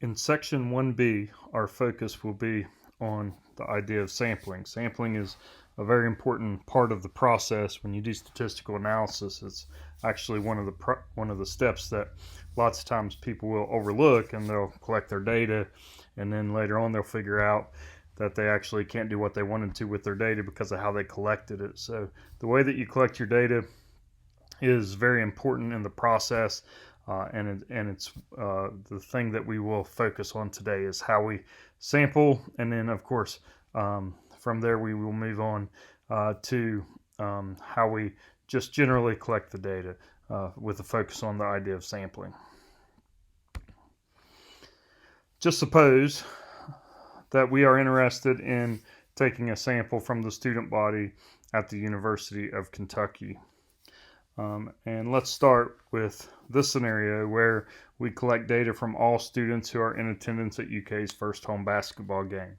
In section 1B, our focus will be on the idea of sampling. Sampling is a very important part of the process. When you do statistical analysis, it's actually one of the steps that lots of times people will overlook, and they'll collect their data, and then later on they'll figure out that they actually can't do what they wanted to with their data because of how they collected it. So the way that you collect your data is very important in the process, and it's the thing that we will focus on today is how we sample, and then of course from there we will move on to how we just generally collect the data with a focus on the idea of sampling. Just suppose that we are interested in taking a sample from the student body at the University of Kentucky. And let's start with this scenario where we collect data from all students who are in attendance at UK's first home basketball game.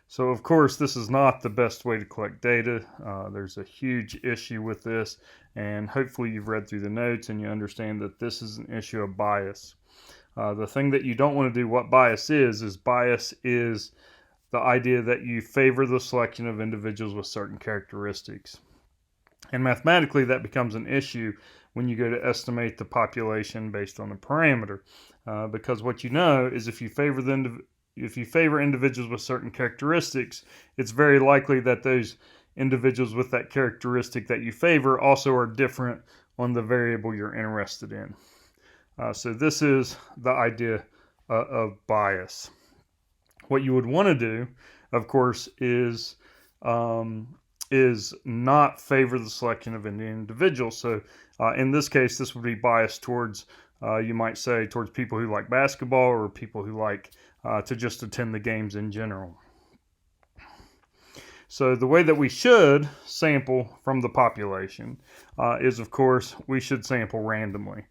So of course this is not the best way to collect data. There's a huge issue with this, and hopefully you've read through the notes and you understand that this is an issue of bias. The thing that you don't want to do, what bias is the idea that you favor the selection of individuals with certain characteristics. And mathematically, that becomes an issue when you go to estimate the population based on a parameter, because what you know is if you favor individuals with certain characteristics, it's very likely that those individuals with that characteristic that you favor also are different on the variable you're interested in. So this is the idea of bias. What you would want to do, of course, is not favor the selection of any individual. So in this case, this would be biased towards, you might say, towards people who like basketball or people who like to just attend the games in general. So the way that we should sample from the population is, of course, we should sample randomly.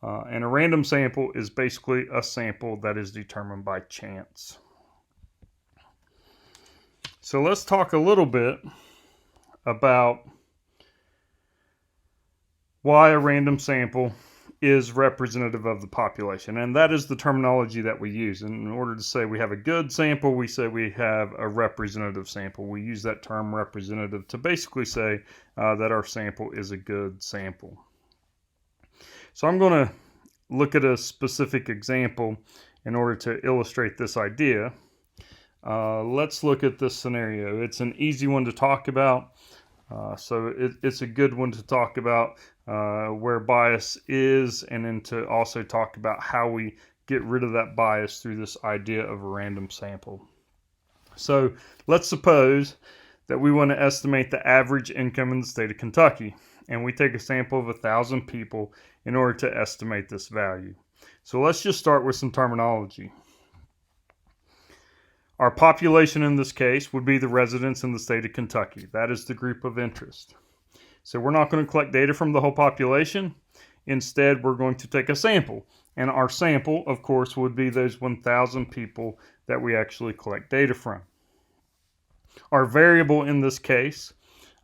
And a random sample is basically a sample that is determined by chance. So let's talk a little bit about why a random sample is representative of the population. And that is the terminology that we use. And in order to say we have a good sample, we say we have a representative sample. We use that term representative to basically say that our sample is a good sample. So I'm going to look at a specific example in order to illustrate this idea. Let's look at this scenario. It's an easy one to talk about. So it's a good one to talk about where bias is, and then to also talk about how we get rid of that bias through this idea of a random sample. So let's suppose that we want to estimate the average income in the state of Kentucky, and we take a sample of 1,000 people in order to estimate this value. So let's just start with some terminology. Our population in this case would be the residents in the state of Kentucky. That is the group of interest. So we're not going to collect data from the whole population. Instead, we're going to take a sample. And our sample, of course, would be those 1,000 people that we actually collect data from. Our variable in this case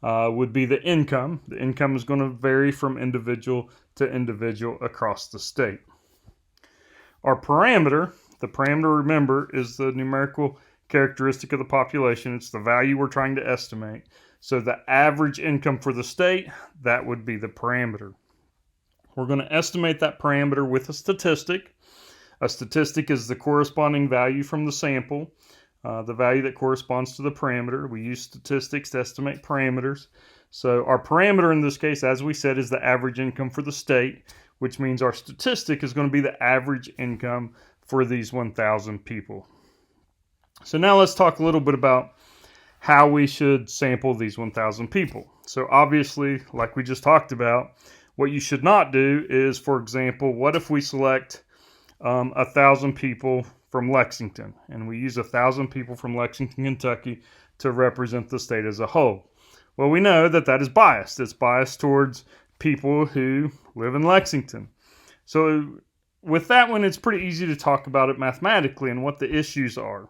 would be the income. The income is going to vary from individual to individual across the state. Our parameter, the parameter, remember, is the numerical characteristic of the population. It's the value we're trying to estimate. So the average income for the state, that would be the parameter. We're going to estimate that parameter with a statistic. A statistic is the corresponding value from the sample, the value that corresponds to the parameter. We use statistics to estimate parameters. So our parameter in this case, as we said, is the average income for the state, which means our statistic is going to be the average income for these 1,000 people. So now let's talk a little bit about how we should sample these 1,000 people. So obviously, like we just talked about, what you should not do is, for example, what if we select 1,000 people from Lexington, and we use 1,000 people from Lexington, Kentucky to represent the state as a whole? Well, we know that that is biased. It's biased towards people who live in Lexington. So with that one, it's pretty easy to talk about it mathematically and what the issues are.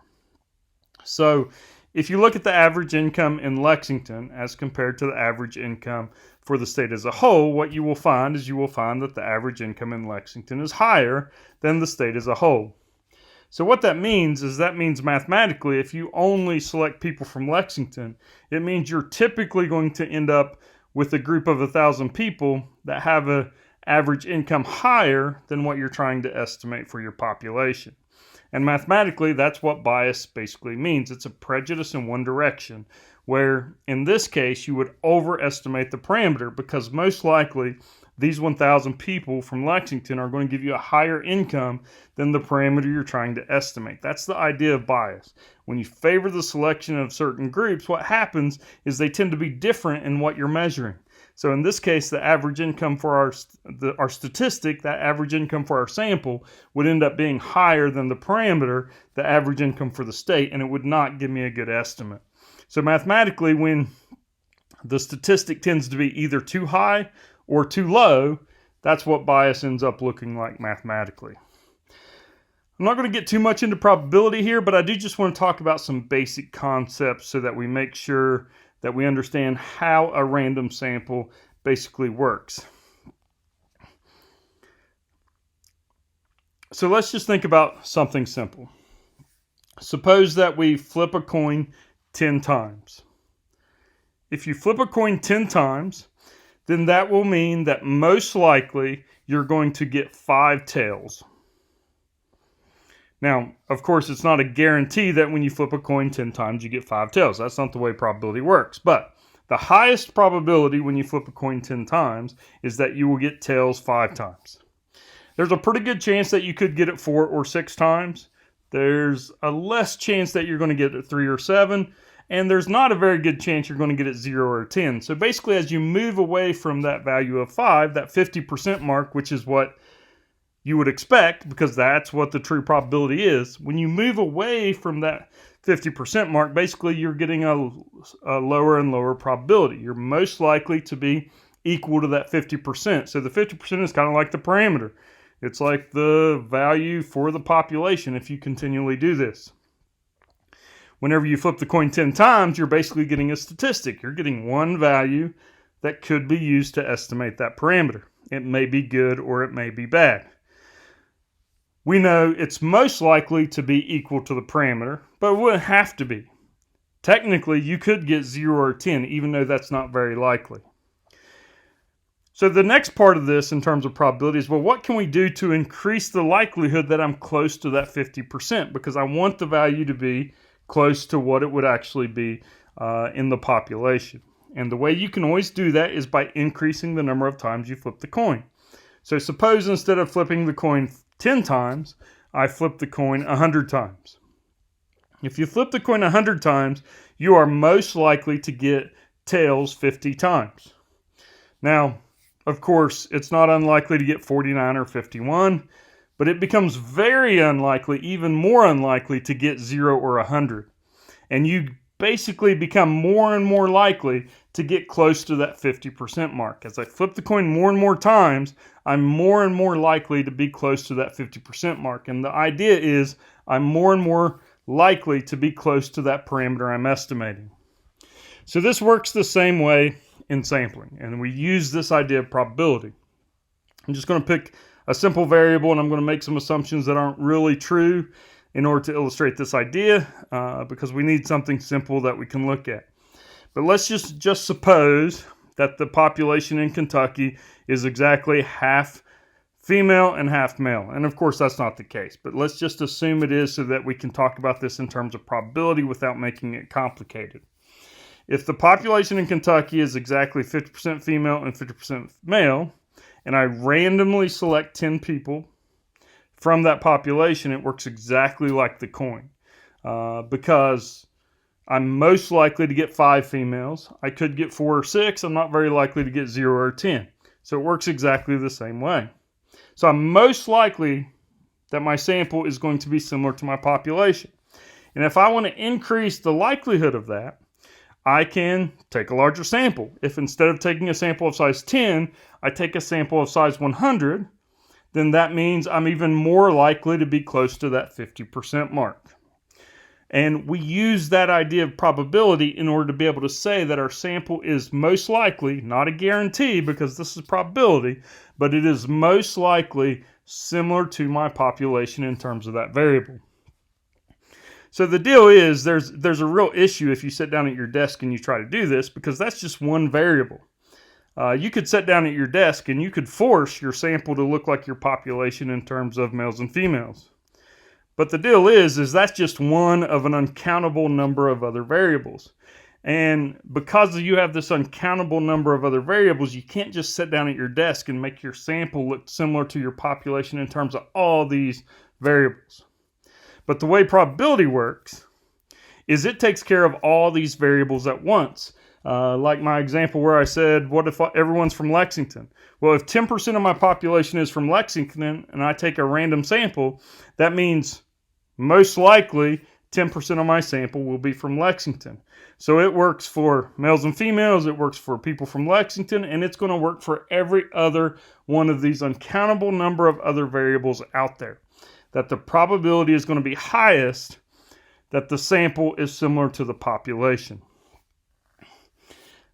So if you look at the average income in Lexington as compared to the average income for the state as a whole, what you will find is that the average income in Lexington is higher than the state as a whole. So what that means is mathematically, if you only select people from Lexington, it means you're typically going to end up with a group of 1,000 people that have an average income higher than what you're trying to estimate for your population. And mathematically, that's what bias basically means. It's a prejudice in one direction, where in this case, you would overestimate the parameter because most likely these 1,000 people from Lexington are going to give you a higher income than the parameter you're trying to estimate. That's the idea of bias. When you favor the selection of certain groups, what happens is they tend to be different in what you're measuring. So in this case, the average income for our statistic, that average income for our sample, would end up being higher than the parameter, the average income for the state, and it would not give me a good estimate. So mathematically, when the statistic tends to be either too high or too low, that's what bias ends up looking like mathematically. I'm not going to get too much into probability here, but I do just want to talk about some basic concepts so that we make sure that we understand how a random sample basically works. So let's just think about something simple. Suppose that we flip a coin 10 times. If you flip a coin 10 times, then that will mean that most likely you're going to get 5 tails. Now, of course, it's not a guarantee that when you flip a coin 10 times you get 5 tails. That's not the way probability works. But the highest probability when you flip a coin 10 times is that you will get tails 5 times. There's a pretty good chance that you could get it 4 or 6 times. There's a less chance that you're going to get it 3 or 7. And there's not a very good chance you're going to get it 0 or 10. So basically, as you move away from that value of 5, that 50% mark, which is what you would expect, because that's what the true probability is, when you move away from that 50% mark, basically you're getting a lower and lower probability. You're most likely to be equal to that 50%. So the 50% is kind of like the parameter. It's like the value for the population if you continually do this. Whenever you flip the coin 10 times, you're basically getting a statistic. You're getting one value that could be used to estimate that parameter. It may be good or it may be bad. We know it's most likely to be equal to the parameter, but it wouldn't have to be. Technically, you could get 0 or 10, even though that's not very likely. So the next part of this in terms of probability is, well, what can we do to increase the likelihood that I'm close to that 50%? Because I want the value to be close to what it would actually be in the population. And the way you can always do that is by increasing the number of times you flip the coin. So suppose instead of flipping the coin 10 times, I flip the coin 100 times. If you flip the coin 100 times, you are most likely to get tails 50 times. Now, of course, it's not unlikely to get 49 or 51, but it becomes very unlikely, even more unlikely, to get 0 or 100. And you basically become more and more likely to get close to that 50% mark. As I flip the coin more and more times, I'm more and more likely to be close to that 50% mark. And the idea is I'm more and more likely to be close to that parameter I'm estimating. So this works the same way in sampling, and we use this idea of probability. I'm just going to pick a simple variable, and I'm going to make some assumptions that aren't really true in order to illustrate this idea, because we need something simple that we can look at. But let's just suppose that the population in Kentucky is exactly half female and half male. And of course, that's not the case, but let's just assume it is so that we can talk about this in terms of probability without making it complicated. If the population in Kentucky is exactly 50% female and 50% male, and I randomly select 10 people from that population, it works exactly like the coin. Because I'm most likely to get 5 females. I could get 4 or 6. I'm not very likely to get 0 or 10. So it works exactly the same way. So I'm most likely that my sample is going to be similar to my population. And if I want to increase the likelihood of that, I can take a larger sample. If instead of taking a sample of size 10, I take a sample of size 100, then that means I'm even more likely to be close to that 50% mark. And we use that idea of probability in order to be able to say that our sample is most likely, not a guarantee because this is probability, but it is most likely similar to my population in terms of that variable. So the deal is there's a real issue if you sit down at your desk and you try to do this, because that's just one variable. You could sit down at your desk and you could force your sample to look like your population in terms of males and females. But the deal is that's just one of an uncountable number of other variables. And because you have this uncountable number of other variables, you can't just sit down at your desk and make your sample look similar to your population in terms of all these variables. But the way probability works is it takes care of all these variables at once. Like my example where I said, what if everyone's from Lexington? Well, if 10% of my population is from Lexington and I take a random sample, that means most likely 10% of my sample will be from Lexington. So it works for males and females, it works for people from Lexington, and it's going to work for every other one of these uncountable number of other variables out there. That the probability is going to be highest that the sample is similar to the population.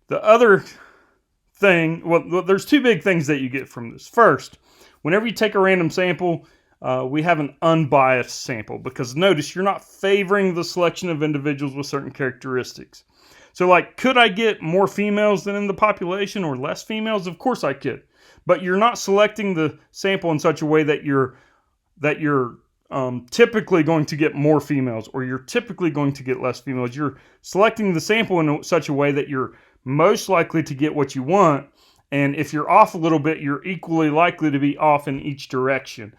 The other thing, well, there's two big things that you get from this. First, whenever you take a random sample, we have an unbiased sample, because notice you're not favoring the selection of individuals with certain characteristics. So like, could I get more females than in the population or less females? Of course I could. But you're not selecting the sample in such a way that you're typically going to get more females or you're typically going to get less females. You're selecting the sample in such a way that you're most likely to get what you want. And if you're off a little bit, you're equally likely to be off in each direction.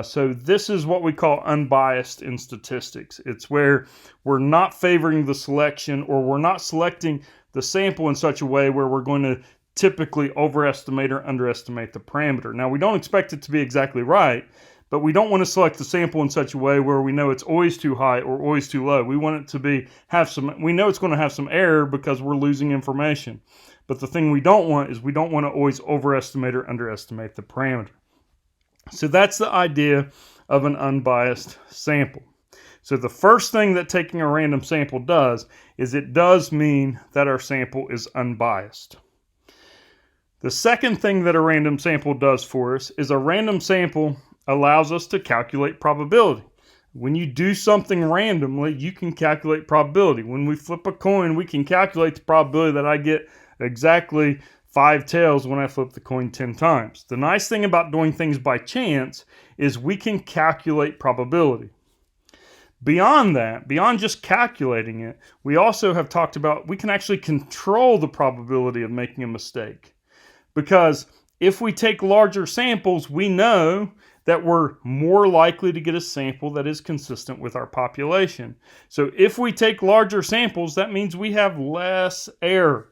So this is what we call unbiased in statistics. It's where we're not favoring the selection, or we're not selecting the sample in such a way where we're going to typically overestimate or underestimate the parameter. Now, we don't expect it to be exactly right, but we don't want to select the sample in such a way where we know it's always too high or always too low. We want it to we know it's going to have some error because we're losing information. But the thing we don't want is we don't want to always overestimate or underestimate the parameter. So that's the idea of an unbiased sample. So the first thing that taking a random sample does is it does mean that our sample is unbiased. The second thing that a random sample does for us is a random sample allows us to calculate probability. When you do something randomly, you can calculate probability. When we flip a coin, we can calculate the probability that I get exactly 5 tails when I flip the coin 10 times. The nice thing about doing things by chance is we can calculate probability. Beyond that, beyond just calculating it, we also have talked about we can actually control the probability of making a mistake. Because if we take larger samples, we know that we're more likely to get a sample that is consistent with our population. So if we take larger samples, that means we have less error.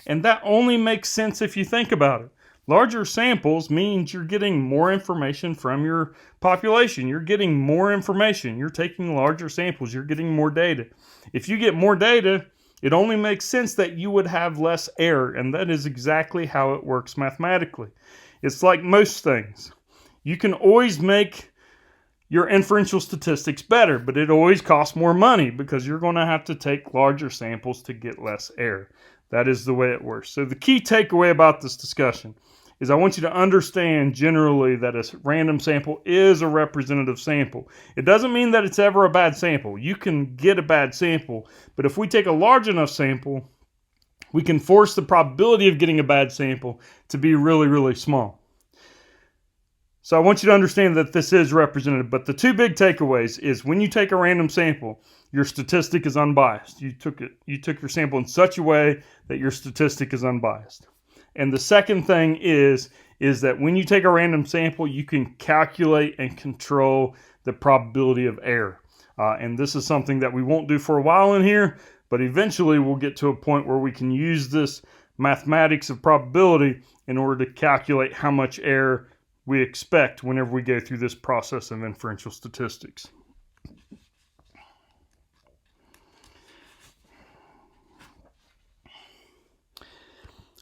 And that only makes sense if you think about it. Larger samples means you're getting more information from your population. You're getting more information. You're taking larger samples. You're getting more data. If you get more data, it only makes sense that you would have less error. And that is exactly how it works mathematically. It's like most things. You can always make your inferential statistics better, but it always costs more money because you're going to have to take larger samples to get less error. That is the way it works. So the key takeaway about this discussion is I want you to understand generally that a random sample is a representative sample. It doesn't mean that it's ever a bad sample. You can get a bad sample, but if we take a large enough sample, we can force the probability of getting a bad sample to be really, really small. So I want you to understand that this is representative, but the two big takeaways is when you take a random sample, your statistic is unbiased. You took your sample in such a way that your statistic is unbiased. And the second thing is that when you take a random sample, you can calculate and control the probability of error. And this is something that we won't do for a while in here, but eventually we'll get to a point where we can use this mathematics of probability in order to calculate how much error we expect whenever we go through this process of inferential statistics.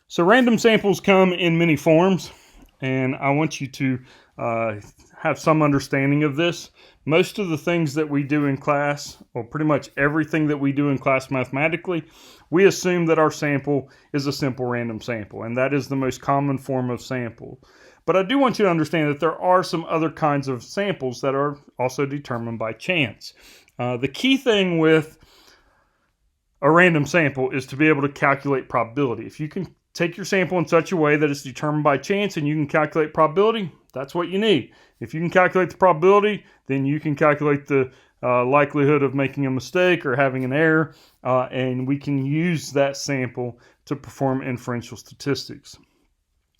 So random samples come in many forms, and I want you to have some understanding of this. Most of the things that we do in class, or pretty much everything that we do in class mathematically, we assume that our sample is a simple random sample, and that is the most common form of sample. But I do want you to understand that there are some other kinds of samples that are also determined by chance. The key thing with a random sample is to be able to calculate probability. If you can take your sample in such a way that it's determined by chance and you can calculate probability, that's what you need. If you can calculate the probability, then you can calculate the likelihood of making a mistake or having an error, and we can use that sample to perform inferential statistics.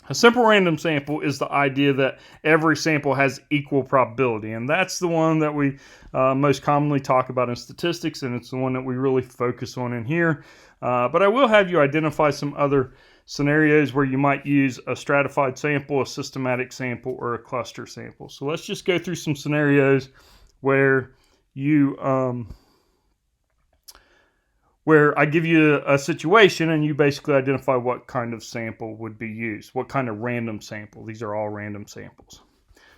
A simple random sample is the idea that every sample has equal probability, and that's the one that we most commonly talk about in statistics, and it's the one that we really focus on in here. But I will have you identify some other scenarios where you might use a stratified sample, a systematic sample, or a cluster sample. So let's just go through some scenarios where I give you a situation and you basically identify what kind of sample would be used, what kind of random sample. These are all random samples.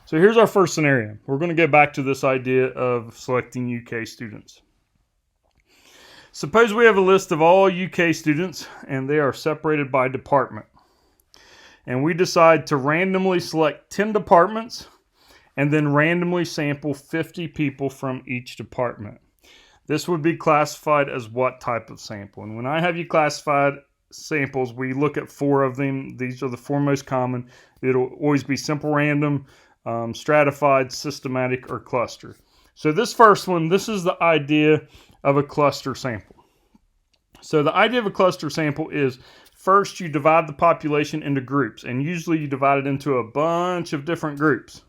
So here's our first scenario. We're going to go back to this idea of selecting UK students. Suppose we have a list of all UK students and they are separated by department. And we decide to randomly select 10 departments and then randomly sample 50 people from each department. This would be classified as what type of sample? And when I have you classified samples, we look at 4 of them. These are the 4 most common. It'll always be simple random, stratified, systematic, or cluster. So this first one, this is the idea of a cluster sample. So the idea of a cluster sample is first you divide the population into groups, and usually you divide it into a bunch of different groups.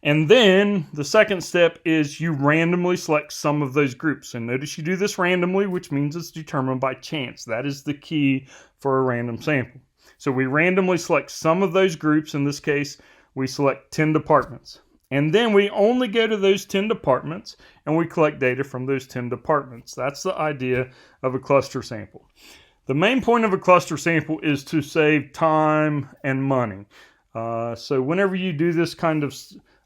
And then the second step is you randomly select some of those groups. And notice you do this randomly, which means it's determined by chance. That is the key for a random sample. So we randomly select some of those groups. In this case, we select 10 departments. And then we only go to those 10 departments and we collect data from those 10 departments. That's the idea of a cluster sample. The main point of a cluster sample is to save time and money. So whenever you do this kind of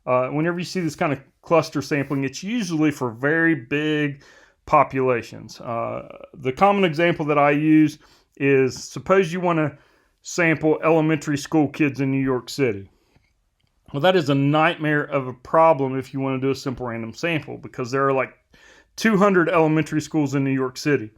whenever you see this kind of cluster sampling, it's usually for very big populations. The common example that I use is suppose you want to sample elementary school kids in New York City. Well, that is a nightmare of a problem if you want to do a simple random sample because there are like 200 elementary schools in New York City.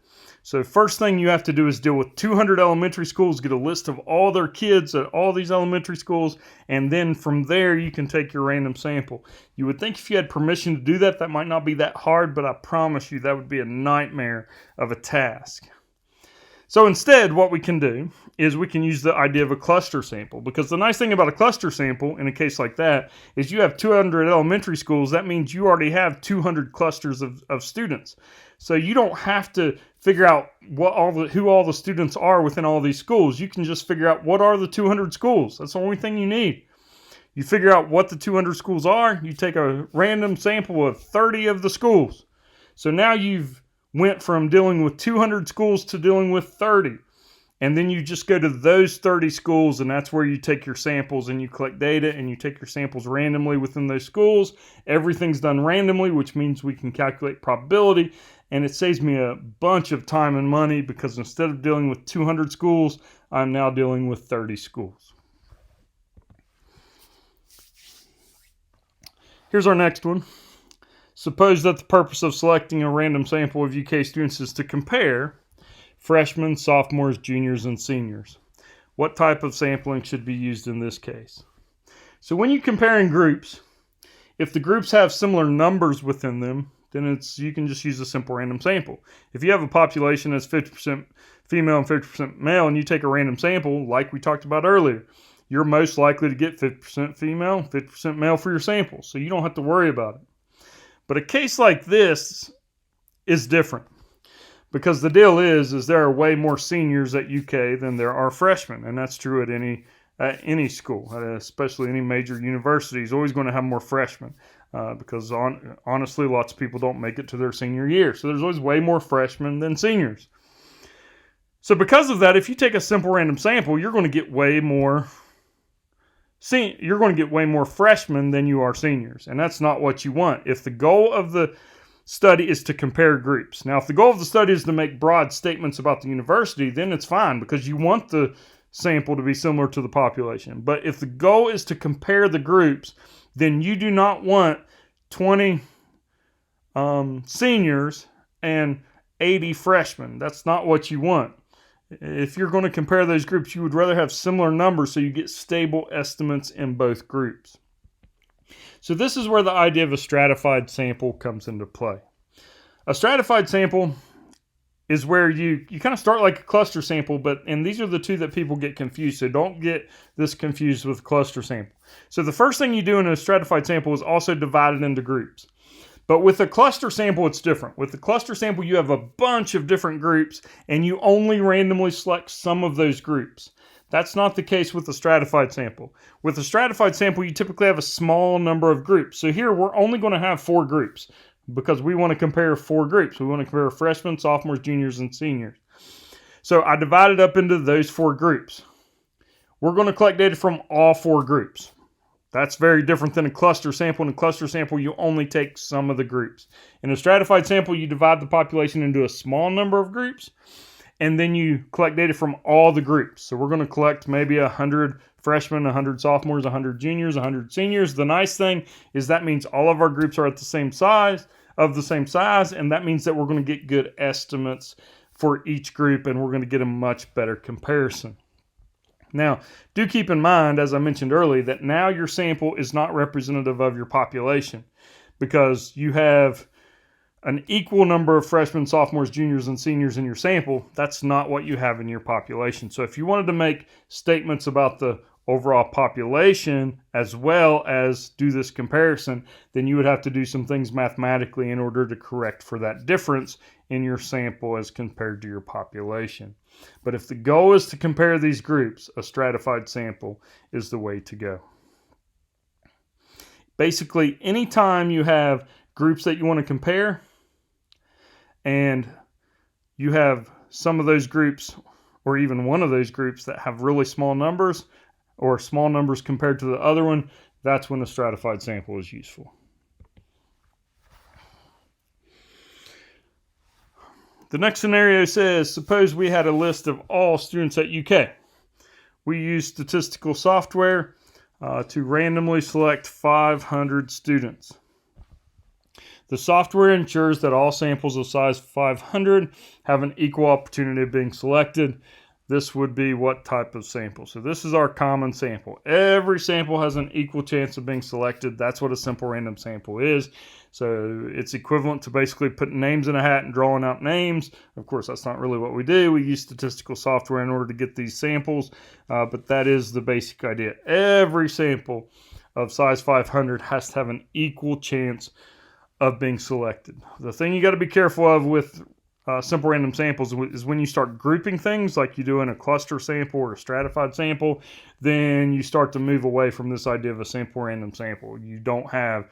So first thing you have to do is deal with 200 elementary schools, get a list of all their kids at all these elementary schools, and then from there you can take your random sample. You would think if you had permission to do that, that might not be that hard, but I promise you that would be a nightmare of a task. So instead, what we can do is we can use the idea of a cluster sample, because the nice thing about a cluster sample in a case like that is you have 200 elementary schools. That means you already have 200 clusters of students. So you don't have to figure out who all the students are within all these schools. You can just figure out what are the 200 schools. That's the only thing you need. You figure out what the 200 schools are. You take a random sample of 30 of the schools. So now you've went from dealing with 200 schools to dealing with 30. And then you just go to those 30 schools, and that's where you take your samples and you collect data and you take your samples randomly within those schools. Everything's done randomly, which means we can calculate probability, and it saves me a bunch of time and money because instead of dealing with 200 schools, I'm now dealing with 30 schools. Here's our next one. Suppose that the purpose of selecting a random sample of UK students is to compare freshmen, sophomores, juniors, and seniors. What type of sampling should be used in this case? So when you're comparing groups, if the groups have similar numbers within them, then you can just use a simple random sample. If you have a population that's 50% female and 50% male, and you take a random sample, like we talked about earlier, you're most likely to get 50% female, 50% male for your sample, so you don't have to worry about it. But a case like this is different because the deal is there are way more seniors at UK than there are freshmen, and that's true at any school, especially any major university is always going to have more freshmen because honestly, lots of people don't make it to their senior year. So there's always way more freshmen than seniors. So because of that, if you take a simple random sample, you're going to get way more freshmen than you are seniors, and that's not what you want. If the goal of the study is to compare groups. Now, if the goal of the study is to make broad statements about the university, then it's fine because you want the sample to be similar to the population. But if the goal is to compare the groups, then you do not want 20 seniors and 80 freshmen. That's not what you want. If you're going to compare those groups, you would rather have similar numbers so you get stable estimates in both groups. So this is where the idea of a stratified sample comes into play. A stratified sample is where you kind of start like a cluster sample, and these are the two that people get confused, so don't get this confused with cluster sample. So the first thing you do in a stratified sample is also divide it into groups. But with a cluster sample, it's different. With the cluster sample, you have a bunch of different groups, and you only randomly select some of those groups. That's not the case with the stratified sample. With a stratified sample, you typically have a small number of groups. So here, we're only going to have 4 groups because we want to compare 4 groups. We want to compare freshmen, sophomores, juniors, and seniors. So I divided up into those 4 groups. We're going to collect data from all 4 groups. That's very different than a cluster sample. In a cluster sample, you only take some of the groups. In a stratified sample, you divide the population into a small number of groups, and then you collect data from all the groups. So we're going to collect maybe 100 freshmen, 100 sophomores, 100 juniors, 100 seniors. The nice thing is that means all of our groups are at the same size, and that means that we're going to get good estimates for each group, and we're going to get a much better comparison. Now, do keep in mind, as I mentioned earlier, that now your sample is not representative of your population because you have an equal number of freshmen, sophomores, juniors, and seniors in your sample. That's not what you have in your population. So if you wanted to make statements about the overall population as well as do this comparison, then you would have to do some things mathematically in order to correct for that difference in your sample as compared to your population. But if the goal is to compare these groups, a stratified sample is the way to go. Basically, anytime you have groups that you want to compare and you have some of those groups or even one of those groups that have really small numbers or small numbers compared to the other one, that's when a stratified sample is useful. The next scenario says, suppose we had a list of all students at UK. We use statistical software to randomly select 500 students. The software ensures that all samples of size 500 have an equal opportunity of being selected. This would be what type of sample? So this is our common sample. Every sample has an equal chance of being selected. That's what a simple random sample is. So it's equivalent to basically putting names in a hat and drawing out names. Of course, that's not really what we do. We use statistical software in order to get these samples, but that is the basic idea. Every sample of size 500 has to have an equal chance of being selected. The thing you got to be careful of with simple random samples is when you start grouping things like you do in a cluster sample or a stratified sample, then you start to move away from this idea of a simple random sample. You don't have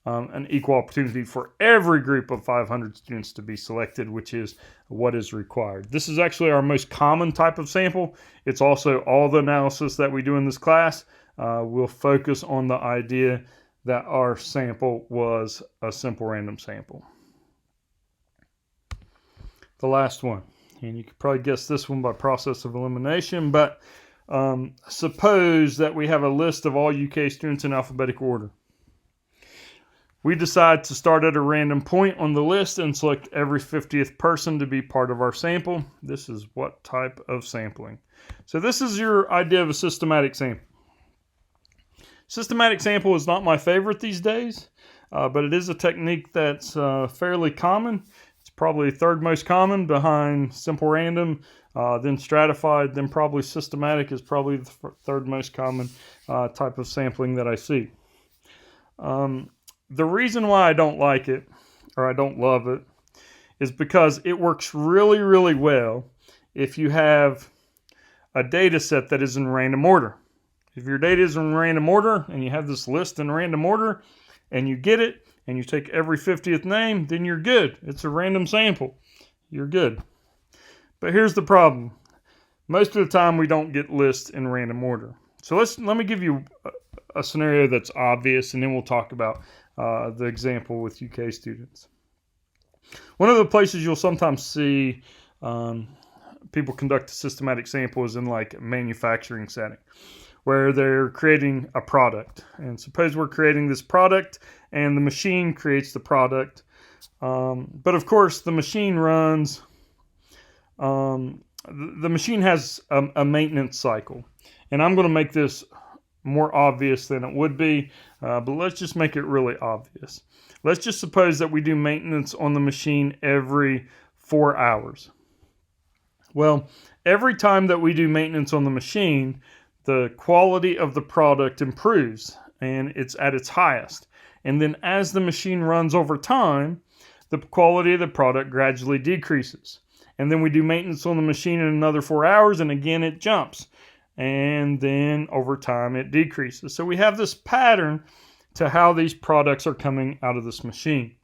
an equal opportunity for every group of 500 students to be selected, which is what is required. This is actually our most common type of sample. It's also all the analysis that we do in this class. We'll focus on the idea that our sample was a simple random sample. The last one, and you could probably guess this one by process of elimination, but suppose that we have a list of all UK students in alphabetical order. We decide to start at a random point on the list and select every 50th person to be part of our sample. This is what type of sampling? So this is your idea of a systematic sample. Systematic sample is not my favorite these days, but it is a technique that's fairly common. It's probably third most common behind simple random, then stratified, then probably systematic is probably the third most common type of sampling that I see. The reason why I don't like it, or I don't love it, is because it works really, really well if you have a data set that is in random order. If your data is in random order and you have this list in random order and you get it and you take every 50th name, then you're good. It's a random sample. You're good. But here's the problem. Most of the time we don't get lists in random order. So let me give you a scenario that's obvious, and then we'll talk about the example with UK students. One of the places you'll sometimes see people conduct a systematic sample is in like a manufacturing setting, where they're creating a product. And suppose we're creating this product and the machine creates the product. But of course, the machine runs, the machine has a maintenance cycle. And I'm going to make this more obvious than it would be, but let's just make it really obvious. Let's just suppose that we do maintenance on the machine every 4 hours. Well, every time that we do maintenance on the machine, the quality of the product improves and it's at its highest. And then as the machine runs over time, the quality of the product gradually decreases. And then we do maintenance on the machine in another 4 hours, and again it jumps. And then over time it decreases. So we have this pattern to how these products are coming out of this machine.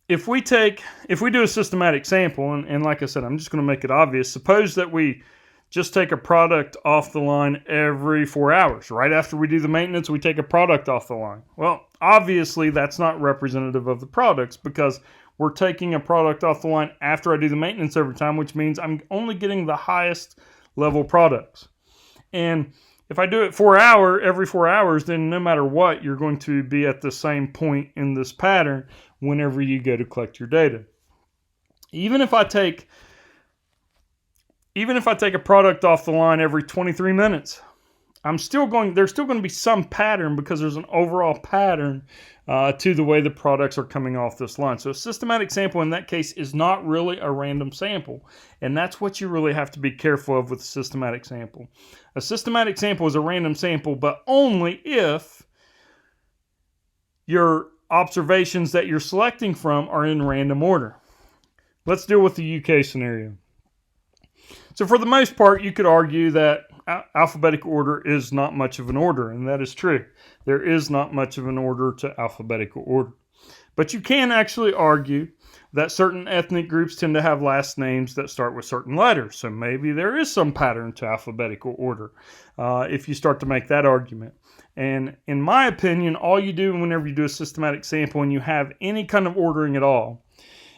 If we do a systematic sample, and like I said, I'm just going to make it obvious. Suppose that we just take a product off the line every 4 hours. Right after we do the maintenance, we take a product off the line. Well, obviously that's not representative of the products, because we're taking a product off the line after I do the maintenance every time, which means I'm only getting the highest level products. And if I do it every 4 hours, then no matter what, you're going to be at the same point in this pattern whenever you go to collect your data. Even if I take a product off the line every 23 minutes, there's still going to be some pattern, because there's an overall pattern to the way the products are coming off this line. So a systematic sample in that case is not really a random sample. And that's what you really have to be careful of with a systematic sample. A systematic sample is a random sample, but only if your observations that you're selecting from are in random order. Let's deal with the UK scenario. So for the most part, you could argue that alphabetical order is not much of an order, and that is true. There is not much of an order to alphabetical order. But you can actually argue that certain ethnic groups tend to have last names that start with certain letters. So maybe there is some pattern to alphabetical order if you start to make that argument. And in my opinion, all you do whenever you do a systematic sample and you have any kind of ordering at all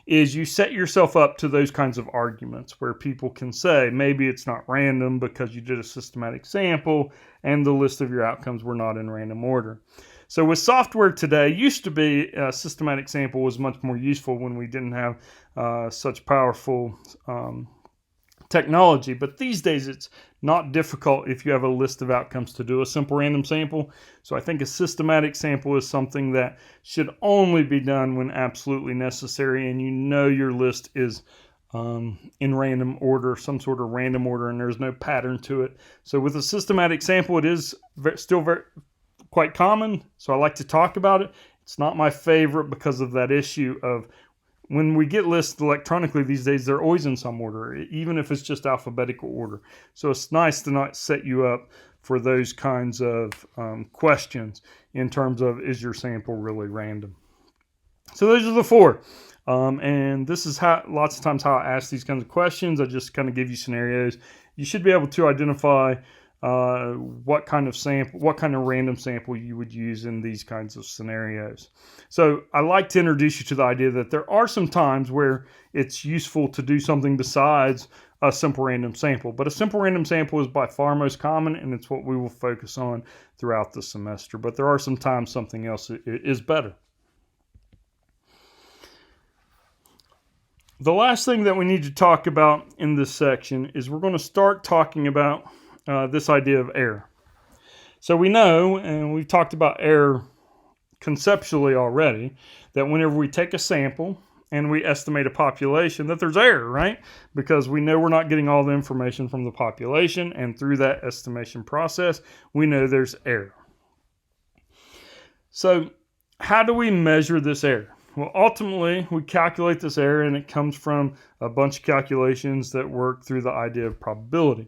is you set yourself up to those kinds of arguments where people can say maybe it's not random because you did a systematic sample and the list of your outcomes were not in random order. So with software today, used to be a systematic sample was much more useful when we didn't have such powerful technology. But these days it's not difficult if you have a list of outcomes to do a simple random sample. So I think a systematic sample is something that should only be done when absolutely necessary and you know your list is in random order, some sort of random order, and there's no pattern to it. So with a systematic sample, it is still quite common, so I like to talk about it. It's not my favorite because of that issue of when we get lists electronically these days, they're always in some order, even if it's just alphabetical order. So it's nice to not set you up for those kinds of questions in terms of, is your sample really random? So those are the four. And this is how lots of times how I ask these kinds of questions. I just kind of give you scenarios. You should be able to identify what kind of random sample you would use in these kinds of scenarios. So I like to introduce you to the idea that there are some times where it's useful to do something besides a simple random sample. But a simple random sample is by far most common, and it's what we will focus on throughout the semester. But there are some times something else is better. The last thing that we need to talk about in this section is we're going to start talking about this idea of error. So we know, and we've talked about error conceptually already, that whenever we take a sample and we estimate a population, that there's error, right? Because we know we're not getting all the information from the population, and through that estimation process, we know there's error. So how do we measure this error? Well, ultimately, we calculate this error, and it comes from a bunch of calculations that work through the idea of probability.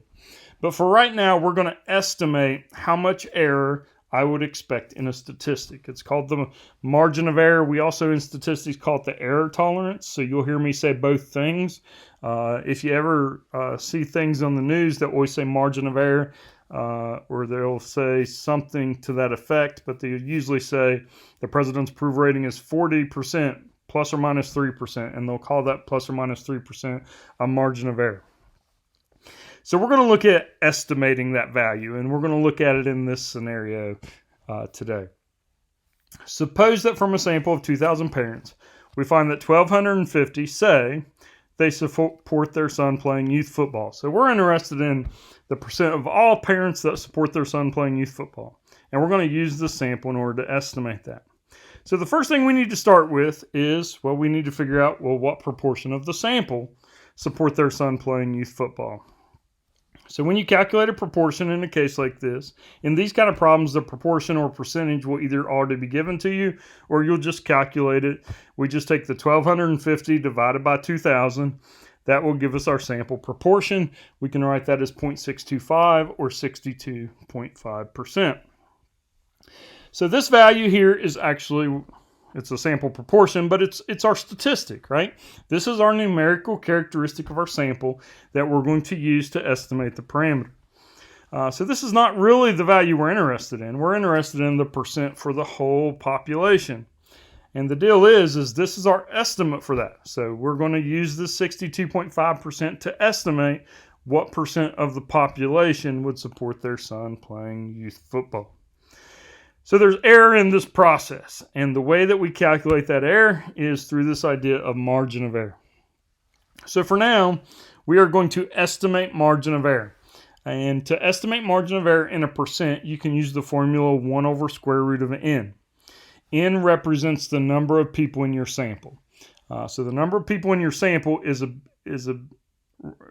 But for right now, we're going to estimate how much error I would expect in a statistic. It's called the margin of error. We also in statistics call it the error tolerance. So you'll hear me say both things. If you ever see things on the news that always say margin of error, or they'll say something to that effect, but they usually say the president's approval rating is 40% plus or minus 3%, and they'll call that plus or minus 3% a margin of error. So we're going to look at estimating that value, and we're going to look at it in this scenario today. Suppose that from a sample of 2,000 parents, we find that 1,250 say they support their son playing youth football. So we're interested in the percent of all parents that support their son playing youth football. And we're going to use this sample in order to estimate that. So the first thing we need to start with is, well, we need to figure out, well, what proportion of the sample support their son playing youth football. So when you calculate a proportion in a case like this, in these kind of problems, the proportion or percentage will either already be given to you, or you'll just calculate it. We just take the 1,250 divided by 2,000. That will give us our sample proportion. We can write that as 0.625 or 62.5%. So this value here is actually, it's a sample proportion, but it's our statistic, right? This is our numerical characteristic of our sample that we're going to use to estimate the parameter. So this is not really the value we're interested in. We're interested in the percent for the whole population. And the deal is this is our estimate for that. So we're going to use this 62.5% to estimate what percent of the population would support their son playing youth football. So there's error in this process, and the way that we calculate that error is through this idea of margin of error. So for now, we are going to estimate margin of error. And to estimate margin of error in a percent, you can use the formula 1 over square root of n. N represents the number of people in your sample. So the number of people in your sample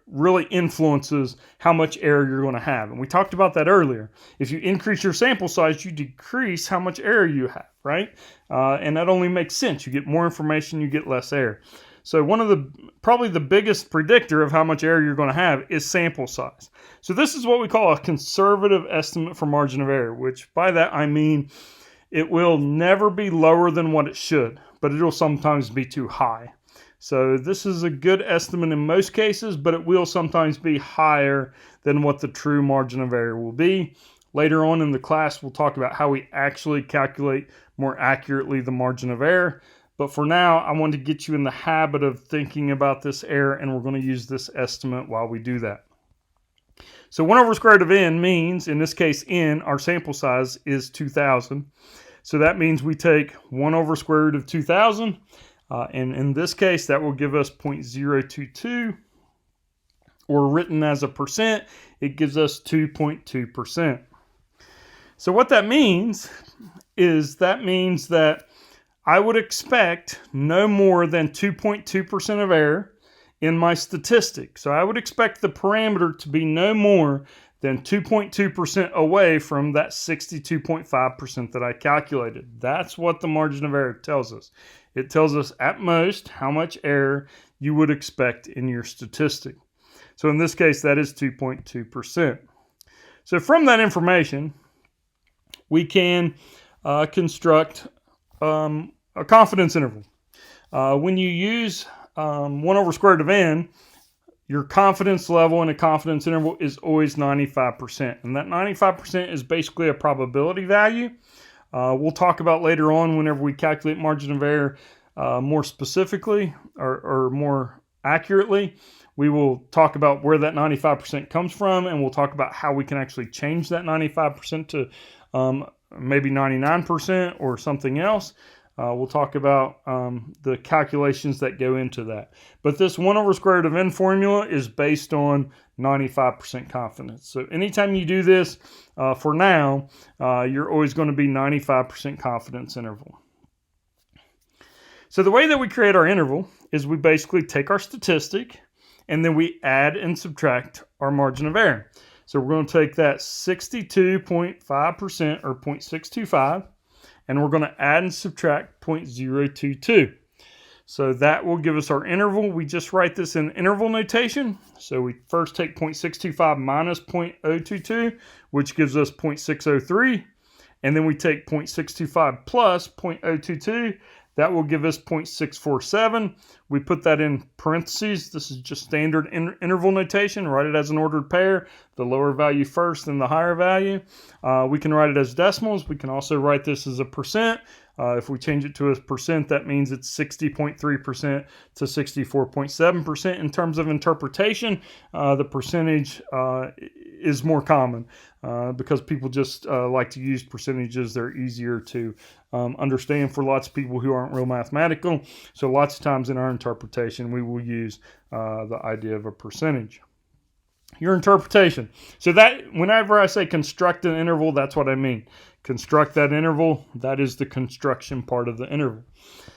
really influences how much error you're going to have. And we talked about that earlier. If you increase your sample size, you decrease how much error you have, right? And that only makes sense. You get more information, you get less error. So probably the biggest predictor of how much error you're going to have is sample size. So this is what we call a conservative estimate for margin of error, which by that I mean it will never be lower than what it should, but it'll sometimes be too high. So this is a good estimate in most cases, but it will sometimes be higher than what the true margin of error will be. Later on in the class, we'll talk about how we actually calculate more accurately the margin of error. But for now, I want to get you in the habit of thinking about this error, and we're going to use this estimate while we do that. So 1 over square root of n means, in this case n, our sample size is 2,000. So that means we take 1 over square root of 2,000. And in this case, that will give us 0.022, or written as a percent, it gives us 2.2%. So what that means is that I would expect no more than 2.2% of error in my statistic. So I would expect the parameter to be no more than 2.2% away from that 62.5% that I calculated. That's what the margin of error tells us. It tells us at most how much error you would expect in your statistic. So in this case, that is 2.2%. So from that information, we can construct a confidence interval. When you use 1 over square root of n, your confidence level in a confidence interval is always 95%. And that 95% is basically a probability value. We'll talk about later on whenever we calculate margin of error more specifically or more accurately. We will talk about where that 95% comes from, and we'll talk about how we can actually change that 95% to maybe 99% or something else. We'll talk about the calculations that go into that. But this 1 over square root of n formula is based on 95% confidence. So anytime you do this, for now, you're always going to be 95% confidence interval. So the way that we create our interval is we basically take our statistic and then we add and subtract our margin of error. So we're going to take that 62.5% or 0.625, and we're going to add and subtract 0.022. So that will give us our interval. We just write this in interval notation. So we first take 0.625 minus 0.022, which gives us 0.603. And then we take 0.625 plus 0.022. That will give us 0.647. we put that in parentheses. This is just standard interval notation. Write it as an ordered pair, the lower value first and the higher value. We can write it as decimals. We can also write this as a percent. If we change it to a percent, that means it's 60.3% to 64.7%. In terms of interpretation, the percentage is more common because people just like to use percentages. They're easier to understand for lots of people who aren't real mathematical. So lots of times in our interpretation, we will use the idea of a percentage. Your interpretation. So that whenever I say construct an interval, that's what I mean. Construct that interval. That is the construction part of the interval.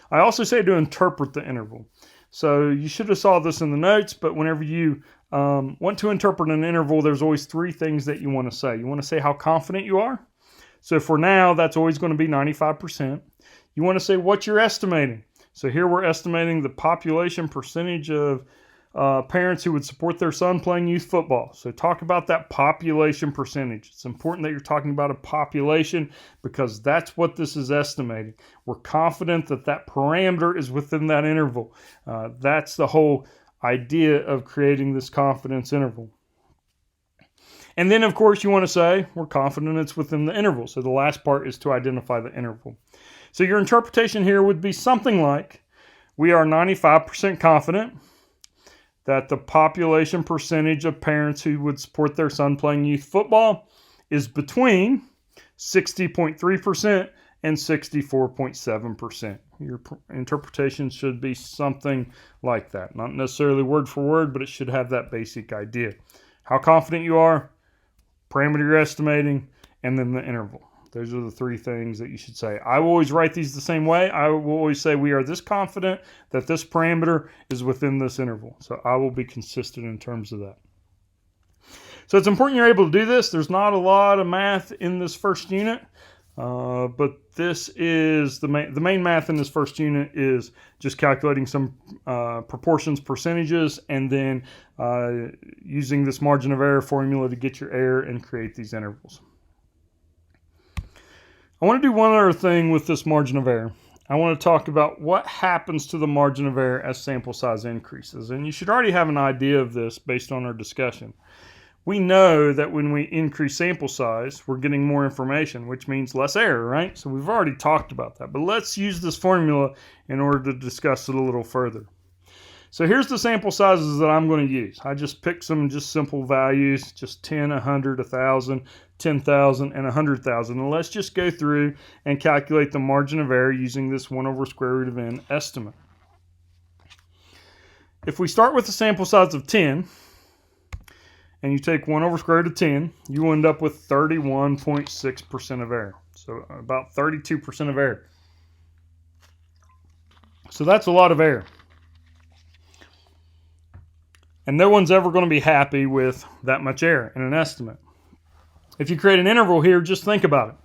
I also say to interpret the interval. So you should have saw this in the notes, but whenever you want to interpret an interval, there's always three things that you want to say. You want to say how confident you are. So for now, that's always going to be 95%. You want to say what you're estimating. So here we're estimating the population percentage of parents who would support their son playing youth football. So talk about that population percentage. It's important that you're talking about a population because that's what this is estimating. We're confident that that parameter is within that interval. That's the whole idea of creating this confidence interval. And then, of course, you want to say we're confident it's within the interval. So the last part is to identify the interval. So your interpretation here would be something like, we are 95% confident that the population percentage of parents who would support their son playing youth football is between 60.3% and 64.7%. Your interpretation should be something like that. Not necessarily word for word, but it should have that basic idea. How confident you are, parameter you're estimating, and then the interval. Those are the three things that you should say. I will always write these the same way. I will always say we are this confident that this parameter is within this interval. So I will be consistent in terms of that. So it's important you're able to do this. There's not a lot of math in this first unit, but this is the main math in this first unit is just calculating some proportions, percentages, and then using this margin of error formula to get your error and create these intervals. I want to do one other thing with this margin of error. I want to talk about what happens to the margin of error as sample size increases. And you should already have an idea of this based on our discussion. We know that when we increase sample size, we're getting more information, which means less error, right? So we've already talked about that. But let's use this formula in order to discuss it a little further. So here's the sample sizes that I'm going to use. I just picked some just simple values, just 10, 100, 1,000, 10,000, and 100,000. And let's just go through and calculate the margin of error using this 1 over square root of n estimate. If we start with a sample size of 10, and you take 1 over square root of 10, you end up with 31.6% of error. So about 32% of error. So that's a lot of error. And no one's ever going to be happy with that much error in an estimate. If you create an interval here, just think about it.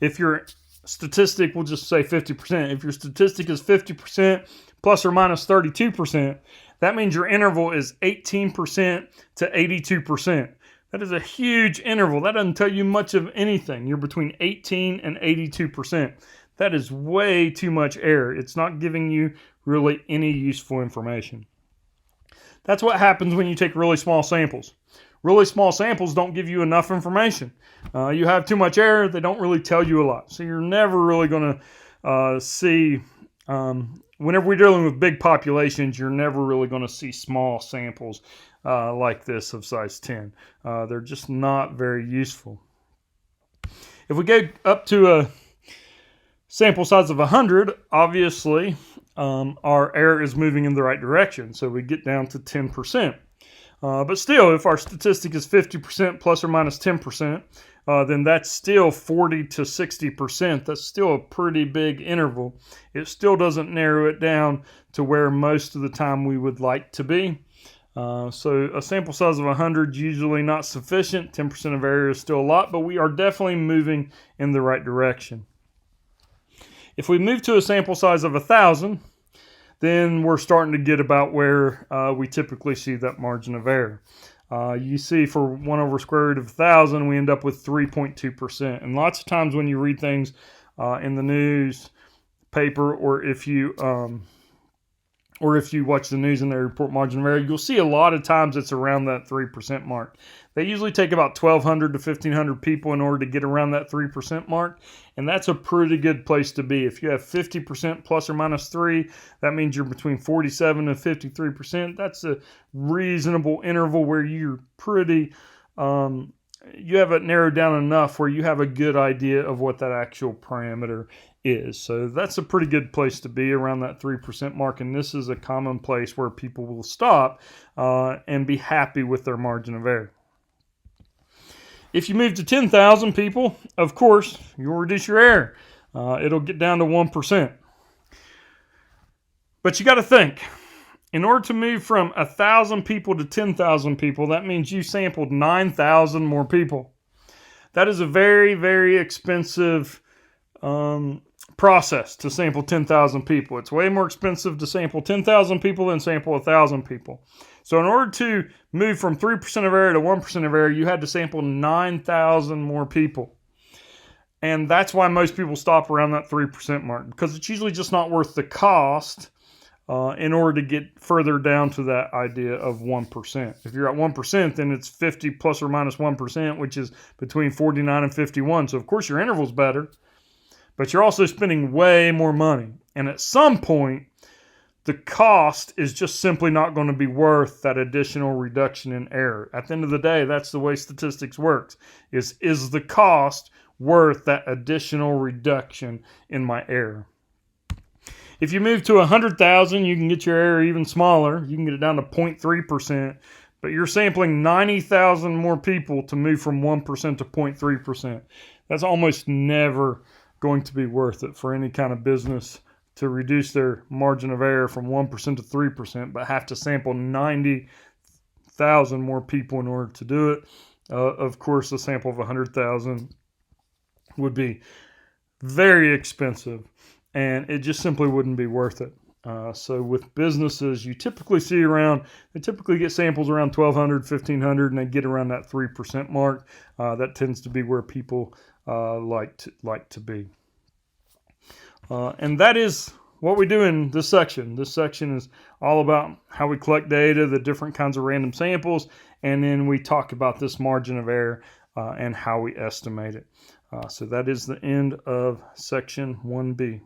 If your statistic, we'll just say 50%. If your statistic is 50% plus or minus 32%, that means your interval is 18% to 82%. That is a huge interval. That doesn't tell you much of anything. You're between 18 and 82%. That is way too much error. It's not giving you really any useful information. That's what happens when you take really small samples. Really small samples don't give you enough information. You have too much error, they don't really tell you a lot. So you're never really going to see, whenever we're dealing with big populations, you're never really going to see small samples like this of size 10. They're just not very useful. If we go up to a sample size of 100, obviously, our error is moving in the right direction. So we get down to 10%. But still, if our statistic is 50% plus or minus 10%, then that's still 40 to 60%. That's still a pretty big interval. It still doesn't narrow it down to where most of the time we would like to be. So a sample size of 100 is usually not sufficient. 10% of error is still a lot, but we are definitely moving in the right direction. If we move to a sample size of 1,000, then we're starting to get about where we typically see that margin of error. You see for 1 over square root of 1,000, we end up with 3.2%. And lots of times when you read things in the newspaper, or if you or if you watch the news and they report margin of error, you'll see a lot of times it's around that 3% mark. They usually take about 1,200 to 1,500 people in order to get around that 3% mark, and that's a pretty good place to be. If you have 50% plus or minus 3, that means you're between 47 and 53%. That's a reasonable interval where you're pretty, you have it narrowed down enough where you have a good idea of what that actual parameter is. So that's a pretty good place to be, around that 3% mark, and this is a common place where people will stop and be happy with their margin of error. If you move to 10,000 people, of course, you'll reduce your error. It'll get down to 1%. But you got to think, in order to move from 1,000 people to 10,000 people, that means you sampled 9,000 more people. That is a very, very expensive process to sample 10,000 people. It's way more expensive to sample 10,000 people than sample 1,000 people. So in order to move from 3% of error to 1% of error, you had to sample 9,000 more people. And that's why most people stop around that 3% mark, because it's usually just not worth the cost in order to get further down to that idea of 1%. If you're at 1%, then it's 50 plus or minus 1%, which is between 49 and 51. So of course your interval's better, but you're also spending way more money. And at some point, the cost is just simply not going to be worth that additional reduction in error. At the end of the day, that's the way statistics works, is the cost worth that additional reduction in my error? If you move to 100,000, you can get your error even smaller. You can get it down to 0.3%, but you're sampling 90,000 more people to move from 1% to 0.3%. That's almost never going to be worth it for any kind of business to reduce their margin of error from 1% to 3%, but have to sample 90,000 more people in order to do it. Of course, a sample of 100,000 would be very expensive, and it just simply wouldn't be worth it. So with businesses, you typically see they typically get samples around 1,200, 1,500, and they get around that 3% mark. That tends to be where people like to be. And that is what we do in this section. This section is all about how we collect data, the different kinds of random samples, and then we talk about this margin of error and how we estimate it. So that is the end of section 1B.